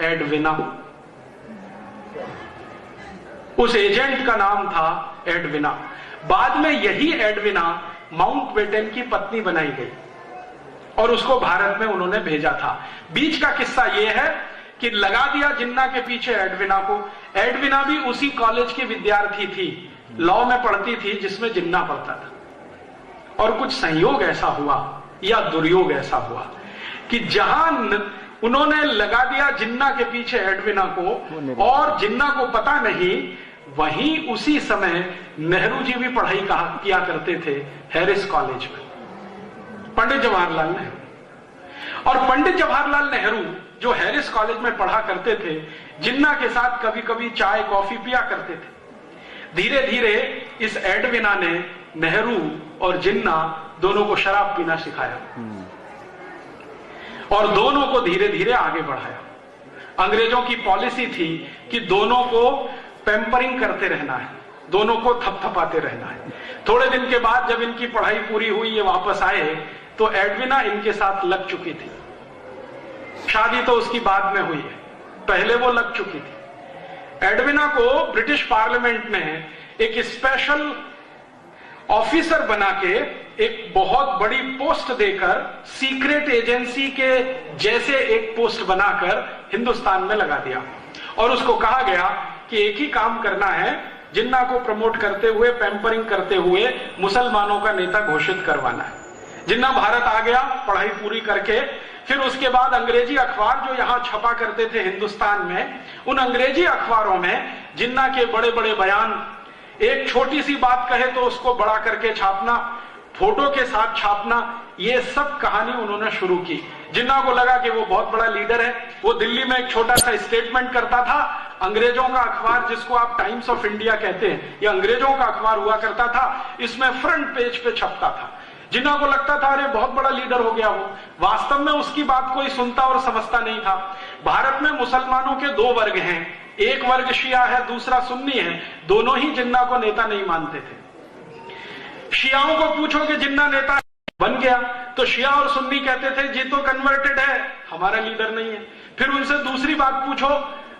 Edwina. उस agent का नाम था एडविना। बाद में यही एडविना माउंटबेटन की पत्नी बनाई गई और उसको भारत में उन्होंने भेजा था। बीच का किस्सा यह है कि लगा दिया जिन्ना के पीछे एडविना को। एडविना भी उसी कॉलेज की विद्यार्थी थी, लॉ में पढ़ती थी जिसमें जिन्ना पढ़ता था। और कुछ संयोग ऐसा हुआ या दुर्योग ऐसा हुआ कि जहां उन्होंने लगा दिया जिन्ना के पीछे एडविना को और जिन्ना को पता नहीं, वहीं उसी समय नेहरू जी भी पढ़ाई किया करते थे हैरिस कॉलेज में, पंडित जवाहरलाल नेहरू। और पंडित जवाहरलाल नेहरू जो हैरिस कॉलेज में पढ़ा करते थे, जिन्ना के साथ कभी कभी चाय कॉफी पिया करते थे। धीरे धीरे इस एडविना ने नेहरू और जिन्ना दोनों को शराब पीना सिखाया और दोनों को धीरे धीरे आगे बढ़ाया। अंग्रेजों की पॉलिसी थी कि दोनों को पैम्परिंग करते रहना है, दोनों को थपथपाते रहना है। थोड़े दिन के बाद जब इनकी पढ़ाई पूरी हुई, ये वापस आए, तो एडविना इनके साथ लग चुकी थी। शादी तो उसकी बाद में हुई है, पहले वो लग चुकी थी। एडविना को ब्रिटिश पार्लियामेंट ने एक स्पेशल ऑफिसर बना के एक बहुत बड़ी पोस्ट देकर, सीक्रेट एजेंसी के जैसे एक पोस्ट बनाकर हिंदुस्तान में लगा दिया और उसको कहा गया कि एक ही काम करना है, जिन्ना को प्रमोट करते हुए, पैम्परिंग करते हुए मुसलमानों का नेता घोषित करवाना है। जिन्ना भारत आ गया पढ़ाई पूरी करके। फिर उसके बाद अंग्रेजी अखबार जो यहां छपा करते थे हिंदुस्तान में, उन अंग्रेजी अखबारों में जिन्ना के बड़े बड़े बयान, एक छोटी सी बात कहे तो उसको बड़ा करके छापना, फोटो के साथ छापना, ये सब कहानी उन्होंने शुरू की। जिन्ना को लगा कि वो बहुत बड़ा लीडर है। वो दिल्ली में एक छोटा सा स्टेटमेंट करता था। अंग्रेजों का अखबार जिसको आप टाइम्स ऑफ इंडिया कहते हैं, ये अंग्रेजों का अखबार हुआ करता था, इसमें फ्रंट पेज पे छपता था। जिन्ना को लगता था अरे बहुत बड़ा लीडर हो गया वो। वास्तव में उसकी बात कोई सुनता और समझता नहीं था। भारत में मुसलमानों के दो वर्ग हैं, एक वर्ग शिया है, दूसरा सुन्नी है। दोनों ही जिन्ना को नेता नहीं मानते थे। शियाओं को पूछो कि जिन्ना नेता बन गया तो शिया और सुन्नी कहते थे जी तो कन्वर्टेड है, हमारा लीडर नहीं है। फिर उनसे दूसरी बात पूछो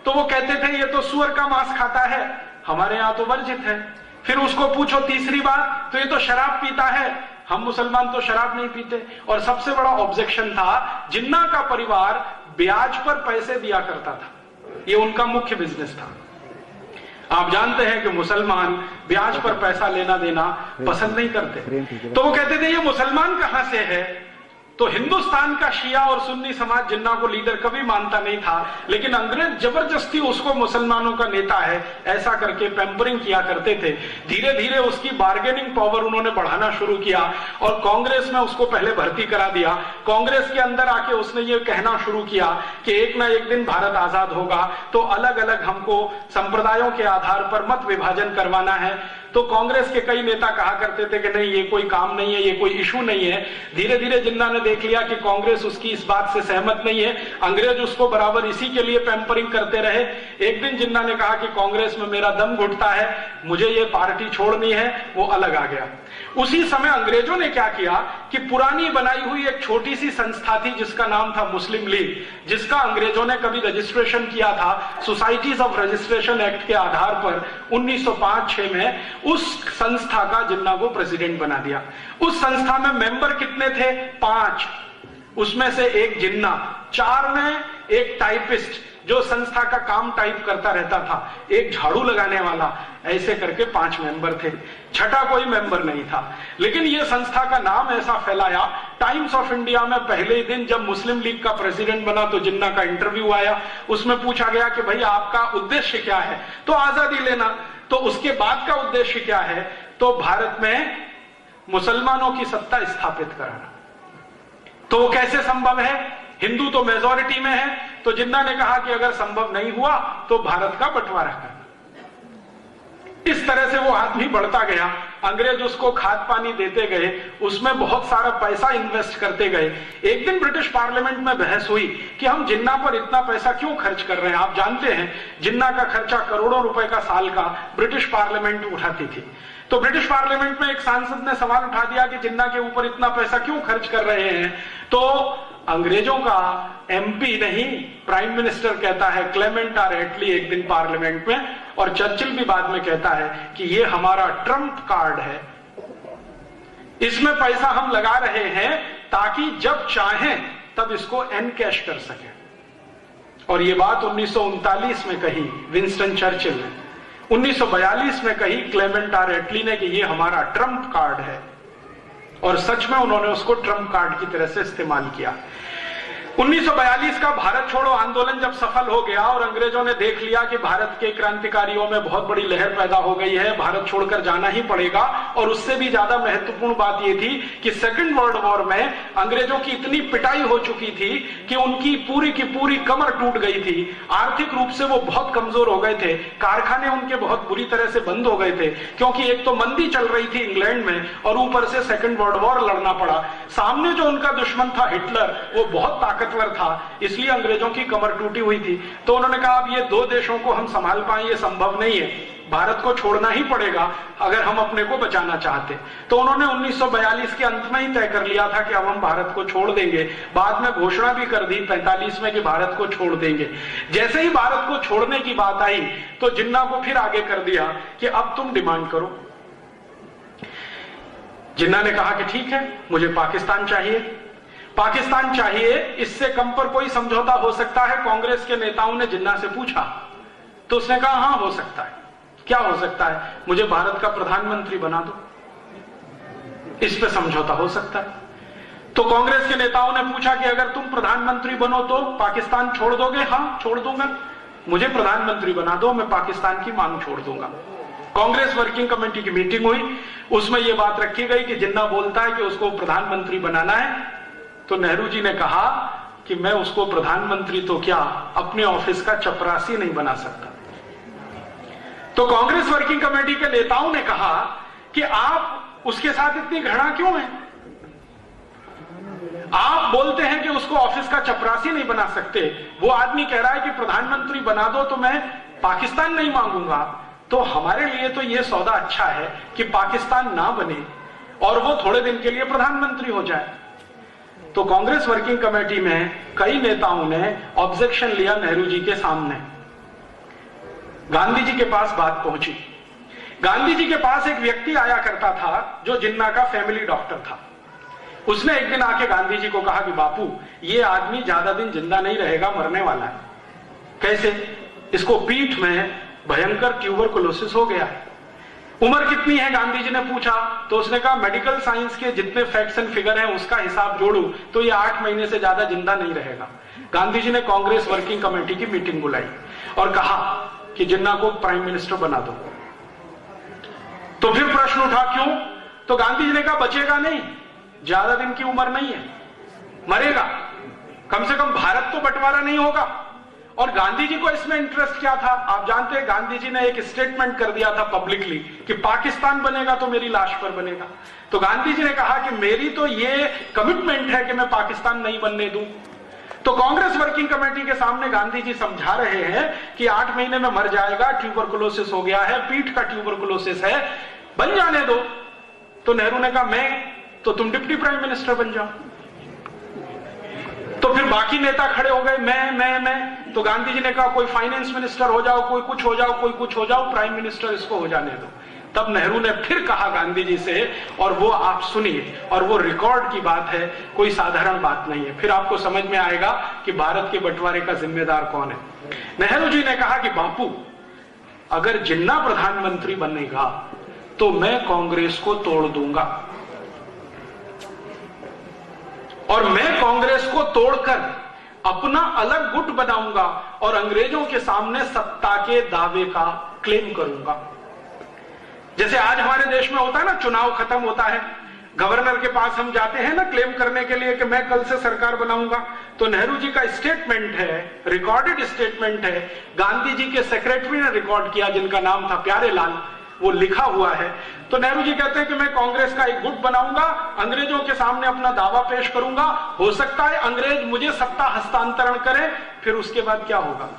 तो वो कहते थे ये तो सुअर का मांस खाता है, हमारे यहां तो वर्जित है। फिर उसको पूछो तीसरी बात तो ये तो शराब पीता है, हम मुसलमान तो शराब नहीं पीते। और सबसे बड़ा ऑब्जेक्शन था, जिन्ना का परिवार ब्याज पर पैसे दिया करता था, ये उनका मुख्य बिजनेस था। आप जानते हैं कि मुसलमान ब्याज पर पैसा लेना देना पसंद नहीं करते, तो वो कहते थे ये मुसलमान कहां से है। तो हिंदुस्तान का शिया और सुन्नी समाज जिन्ना को लीडर कभी मानता नहीं था, लेकिन अंग्रेज जबरदस्ती उसको मुसलमानों का नेता है ऐसा करके पैम्परिंग किया करते थे। धीरे धीरे उसकी बार्गेनिंग पावर उन्होंने बढ़ाना शुरू किया और कांग्रेस में उसको पहले भर्ती करा दिया। कांग्रेस के अंदर आके उसने ये कहना शुरू किया कि एक ना एक दिन भारत आजाद होगा तो अलग अलग हमको संप्रदायों के आधार पर मत विभाजन करवाना है। तो कांग्रेस के कई नेता कहा करते थे कि नहीं ये कोई काम नहीं है, ये कोई इशू नहीं है। धीरे धीरे जिन्ना ने देख लिया कि कांग्रेस उसकी इस बात से सहमत नहीं है, अंग्रेज उसको बराबर इसी के लिए पैम्परिंग करते रहे। एक दिन जिन्ना ने कहा कि कांग्रेस में मेरा दम घुटता है, मुझे ये पार्टी छोड़नी है, वो अलग आ गया। उसी समय अंग्रेजों ने क्या किया कि पुरानी बनाई हुई एक छोटी सी संस्था थी जिसका नाम था मुस्लिम लीग, जिसका अंग्रेजों ने कभी रजिस्ट्रेशन किया था सोसाइटीज ऑफ रजिस्ट्रेशन एक्ट के आधार पर 1905-6 में। उस संस्था का जिन्ना को प्रेसिडेंट बना दिया। उस संस्था में मेंबर कितने थे? 5। उसमें से एक जिन्ना, 4 में एक टाइपिस्ट जो संस्था का काम टाइप करता रहता था, एक झाड़ू लगाने वाला, ऐसे करके 5 मेंबर थे। छठा कोई मेंबर नहीं था। लेकिन यह संस्था का नाम ऐसा फैलाया, टाइम्स ऑफ इंडिया में पहले ही दिन जब मुस्लिम लीग का प्रेसिडेंट बना तो जिन्ना का इंटरव्यू आया। उसमें पूछा गया कि भाई आपका उद्देश्य क्या है? तो आजादी लेना। तो उसके बाद का उद्देश्य क्या है? तो भारत में मुसलमानों की सत्ता स्थापित कराना। तो वो कैसे संभव है? हिंदू तो मेजॉरिटी में है। तो जिन्ना ने कहा कि अगर संभव नहीं हुआ तो भारत का बंटवारा करना। इस तरह से वो आदमी बढ़ता गया। अंग्रेज उसको खाद पानी देते गए, उसमें बहुत सारा पैसा इन्वेस्ट करते गए। एक दिन ब्रिटिश पार्लियामेंट में बहस हुई कि हम जिन्ना पर इतना पैसा क्यों खर्च कर रहे हैं। आप जानते हैं जिन्ना का खर्चा करोड़ों रुपए का साल का ब्रिटिश पार्लियामेंट उठाती थी। तो ब्रिटिश पार्लियामेंट में एक सांसद ने सवाल उठा दिया कि जिन्ना के ऊपर इतना पैसा क्यों खर्च कर रहे हैं। तो अंग्रेजों का एमपी नहीं प्राइम मिनिस्टर कहता है, क्लेमेंट आर एटली एक दिन पार्लियामेंट में, और चर्चिल भी बाद में कहता है कि ये हमारा ट्रम्प कार्ड है, इसमें पैसा हम लगा रहे हैं ताकि जब चाहें तब इसको एनकैश कर सके। और ये बात 1939 में कही विंस्टन चर्चिल ने, 1942 में कही क्लेमेंट आर एटली ने कि ये हमारा ट्रम्प कार्ड है, और सच में उन्होंने उसको ट्रम्प कार्ड की तरह से इस्तेमाल किया। 1942 का भारत छोड़ो आंदोलन जब सफल हो गया और अंग्रेजों ने देख लिया कि भारत के क्रांतिकारियों में बहुत बड़ी लहर पैदा हो गई है, भारत छोड़कर जाना ही पड़ेगा, और उससे भी ज्यादा महत्वपूर्ण बात यह थी कि सेकेंड वर्ल्ड वॉर में अंग्रेजों की इतनी पिटाई हो चुकी थी कि उनकी पूरी की पूरी कमर टूट गई थी, आर्थिक रूप से वो बहुत कमजोर हो गए थे, कारखाने उनके बहुत बुरी तरह से बंद हो गए थे, क्योंकि एक तो मंदी चल रही थी इंग्लैंड में और ऊपर से सेकेंड वर्ल्ड वॉर लड़ना पड़ा। सामने जो उनका दुश्मन था हिटलर, वो बहुत ताकतवर था, इसलिए अंग्रेजों की कमर टूटी हुई थी। तो उन्होंने कहा अब ये दो देशों को हम संभाल पाए ये संभव नहीं है, भारत को छोड़ना ही पड़ेगा अगर हम अपने को बचाना चाहते। तो उन्होंने 1942 के अंत में ही तय कर लिया था कि अब हम भारत को छोड़ देंगे। बाद में घोषणा भी कर दी 45 में कि भारत को छोड़ देंगे। जैसे ही भारत को छोड़ने की बात आई तो जिन्ना को फिर आगे कर दिया कि अब तुम डिमांड करो। जिन्ना ने कहा कि ठीक है, मुझे पाकिस्तान चाहिए, पाकिस्तान चाहिए, इससे कम पर कोई समझौता हो सकता है? कांग्रेस के नेताओं ने जिन्ना से पूछा तो उसने कहा हां हो सकता है। क्या हो सकता है? मुझे भारत का प्रधानमंत्री बना दो, इस पे समझौता हो सकता है। तो कांग्रेस के नेताओं ने पूछा कि अगर तुम प्रधानमंत्री बनो तो पाकिस्तान छोड़ दोगे? हां छोड़ दूंगा, मुझे प्रधानमंत्री बना दो, मैं पाकिस्तान की मांग छोड़ दूंगा। कांग्रेस वर्किंग कमेटी की मीटिंग हुई, उसमें यह बात रखी गई कि जिन्ना बोलता है कि उसको प्रधानमंत्री बनाना है, तो नेहरू जी ने कहा कि मैं उसको प्रधानमंत्री तो क्या अपने ऑफिस का चपरासी नहीं बना सकता। तो कांग्रेस वर्किंग कमेटी के नेताओं ने कहा कि आप उसके साथ इतनी घृणा क्यों है? आप बोलते हैं कि उसको ऑफिस का चपरासी नहीं बना सकते, वो आदमी कह रहा है कि प्रधानमंत्री बना दो तो मैं पाकिस्तान नहीं मांगूंगा। तो हमारे लिए तो यह सौदा अच्छा है कि पाकिस्तान ना बने और वो थोड़े दिन के लिए प्रधानमंत्री हो जाए। तो कांग्रेस वर्किंग कमेटी में कई नेताओं ने ऑब्जेक्शन लिया नेहरू जी के सामने। गांधी जी के पास बात पहुंची। गांधी जी के पास एक व्यक्ति आया करता था जो जिन्ना का फैमिली डॉक्टर था। उसने एक दिन आके गांधी जी को कहा कि बापू, ये आदमी ज्यादा दिन जिंदा नहीं रहेगा, मरने वाला है। कैसे? इसको पीठ में भयंकर ट्यूबरकुलोसिस हो गया है। उम्र कितनी है? गांधी जी ने पूछा। तो उसने कहा मेडिकल साइंस के जितने फैक्ट्स एंड फिगर हैं उसका हिसाब जोड़ू तो ये 8 महीने से ज्यादा जिंदा नहीं रहेगा। गांधी जी ने कांग्रेस वर्किंग कमेटी की मीटिंग बुलाई और कहा कि जिन्ना को प्राइम मिनिस्टर बना दो। तो फिर प्रश्न उठा क्यों? तो गांधी जी ने कहा बचेगा नहीं, ज्यादा दिन की उम्र नहीं है, मरेगा, कम से कम भारत तो बंटवारा नहीं होगा। और गांधी जी को इसमें इंटरेस्ट क्या था? आप जानते हैं गांधी जी ने एक स्टेटमेंट कर दिया था पब्लिकली कि पाकिस्तान बनेगा तो मेरी लाश पर बनेगा। तो गांधी जी ने कहा कि मेरी तो ये कमिटमेंट है कि मैं पाकिस्तान नहीं बनने दूं। तो कांग्रेस वर्किंग कमेटी के सामने गांधी जी समझा रहे हैं कि 8 महीने में मर जाएगा, ट्यूबरकुलोसिस हो गया है, पीठ का ट्यूबरकुलोसिस है, बन जाने दो। तो नेहरू ने कहा मैं तो तुम डिप्टी प्राइम मिनिस्टर बन जाओ। तो फिर बाकी नेता खड़े हो गए, मैं। तो गांधी जी ने कहा कोई फाइनेंस मिनिस्टर हो जाओ, कोई कुछ हो जाओ, कोई कुछ हो जाओ, प्राइम मिनिस्टर इसको हो जाने दो। तब नेहरू ने फिर कहा गांधी जी से, और वो आप सुनिए, और वो रिकॉर्ड की बात है, कोई साधारण बात नहीं है, फिर आपको समझ में आएगा कि भारत के बंटवारे का जिम्मेदार कौन है। नेहरू जी ने कहा कि बापू, अगर जिन्ना प्रधानमंत्री बनेगा तो मैं कांग्रेस को तोड़ दूंगा, और मैं कांग्रेस को तोड़कर अपना अलग गुट बनाऊंगा और अंग्रेजों के सामने सत्ता के दावे का क्लेम करूंगा। जैसे आज हमारे देश में होता है ना, चुनाव खत्म होता है, गवर्नर के पास हम जाते हैं ना क्लेम करने के लिए कि मैं कल से सरकार बनाऊंगा। तो नेहरू जी का स्टेटमेंट है, रिकॉर्डेड स्टेटमेंट है, गांधी जी के सेक्रेटरी ने रिकॉर्ड किया जिनका नाम था प्यारेलाल, वो लिखा हुआ है। तो नेहरू जी कहते हैं कि मैं कांग्रेस का एक गुट बनाऊंगा, अंग्रेजों के सामने अपना दावा पेश करूंगा, हो सकता है अंग्रेज मुझे सत्ता हस्तांतरण करें, फिर उसके बाद क्या होगा।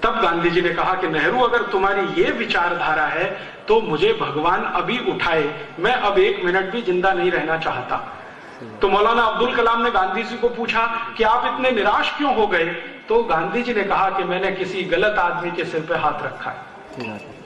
तब गांधी जी ने कहा कि नेहरू, अगर तुम्हारी ये विचारधारा है तो मुझे भगवान अभी उठाए, मैं अब 1 मिनट भी जिंदा नहीं रहना चाहता। तो मौलाना अब्दुल कलाम ने गांधी जी को पूछा कि आप इतने निराश क्यों हो गए? तो गांधी जी ने कहा कि मैंने किसी गलत आदमी के सिर पे हाथ रखा है।